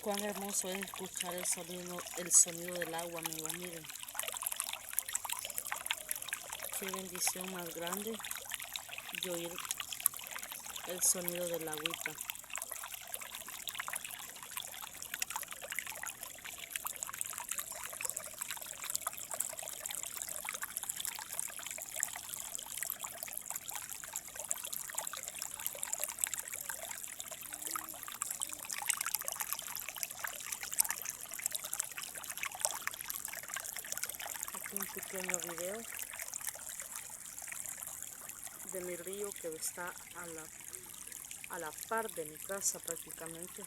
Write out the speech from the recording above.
Cuán hermoso es escuchar el sonido del agua, amigos, miren. Qué bendición más grande de oír el sonido del agüita. Aquí un pequeño video de mi río que está a la par de mi casa prácticamente.